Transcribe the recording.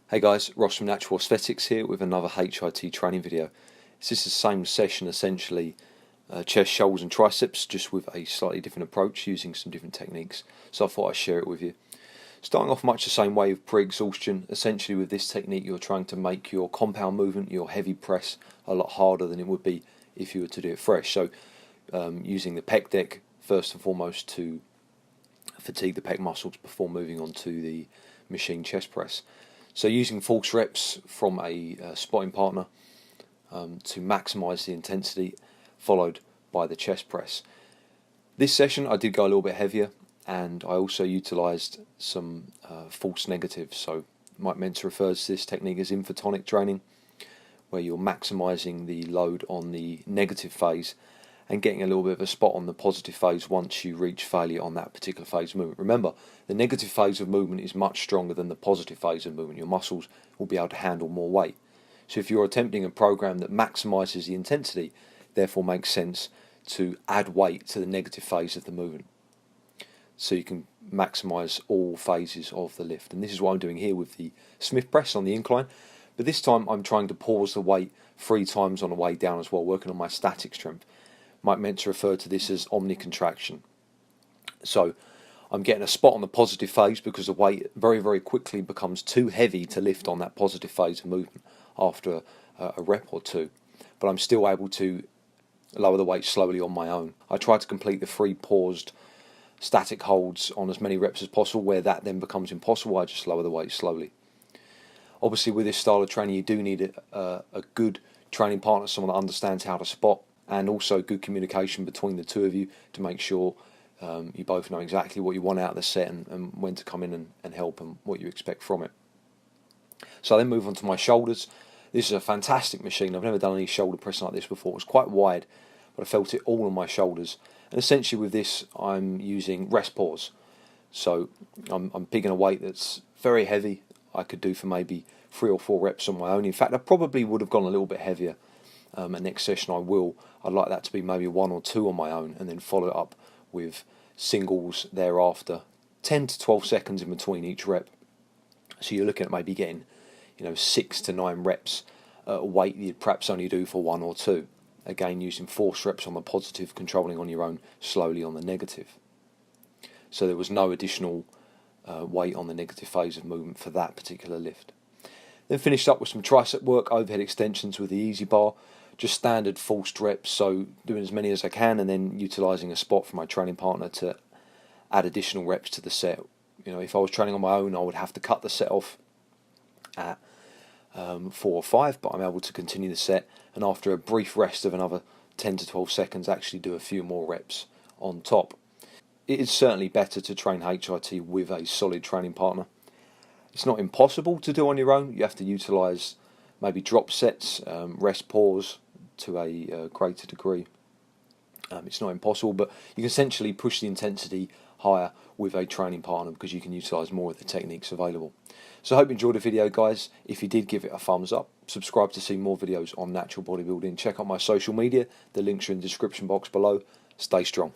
Hey guys, Ross from Natural Aesthetics here with another HIT training video. This is the same session essentially, chest, shoulders and triceps, just with a slightly different approach using some different techniques. So I thought I'd share it with you. Starting off much the same way with pre-exhaustion. Essentially with this technique you're trying to make your compound movement, your heavy press, a lot harder than it would be if you were to do it fresh. So using the pec deck first and foremost to fatigue the pec muscles before moving on to the machine chest press. So using false reps from a spotting partner to maximise the intensity, followed by the chest press. This session I did go a little bit heavier, and I also utilised some false negatives. So Mike Mentzer refers to this technique as infotonic training, where you're maximising the load on the negative phase and getting a little bit of a spot on the positive phase once you reach failure on that particular phase of movement. Remember, the negative phase of movement is much stronger than the positive phase of movement. Your muscles will be able to handle more weight. So if you're attempting a program that maximises the intensity, therefore makes sense to add weight to the negative phase of the movement, so you can maximise all phases of the lift. And this is what I'm doing here with the Smith press on the incline. But this time I'm trying to pause the weight 3 times on the way down as well, working on my static strength. Mike Mentzer referred to this as Omni Contraction. So I'm getting a spot on the positive phase because the weight very, very quickly becomes too heavy to lift on that positive phase of movement after a rep or two. But I'm still able to lower the weight slowly on my own. I try to complete the 3 paused static holds on as many reps as possible. Where that then becomes impossible, I just lower the weight slowly. Obviously with this style of training you do need a good training partner, someone that understands how to spot, and also good communication between the two of you to make sure you both know exactly what you want out of the set and when to come in and help and what you expect from it. So I then move on to my shoulders. This is a fantastic machine. I've never done any shoulder pressing like this before. It was quite wide, but I felt it all on my shoulders. And essentially with this I'm using rest pause. So I'm picking a weight that's very heavy. I could do for maybe 3 or 4 reps on my own. In fact, I probably would have gone a little bit heavier. And next session I'd like that to be maybe 1 or 2 on my own, and then follow it up with singles thereafter, 10 to 12 seconds in between each rep. So you're looking at maybe getting 6 to 9 reps at a weight you'd perhaps only do for 1 or 2. Again, using force reps on the positive, controlling on your own slowly on the negative. So there was no additional weight on the negative phase of movement for that particular lift. Then finished up with some tricep work, overhead extensions with the easy bar, just standard forced reps, so doing as many as I can and then utilising a spot from my training partner to add additional reps to the set. If I was training on my own I would have to cut the set off at 4 or 5, but I'm able to continue the set, and after a brief rest of another 10 to 12 seconds actually do a few more reps on top. It is certainly better to train HIT with a solid training partner. It's not impossible to do on your own. You have to utilise maybe drop sets, rest pause to a greater degree. It's not impossible, but you can essentially push the intensity higher with a training partner because you can utilise more of the techniques available. So I hope you enjoyed the video, guys. If you did, give it a thumbs up. Subscribe to see more videos on natural bodybuilding. Check out my social media. The links are in the description box below. Stay strong.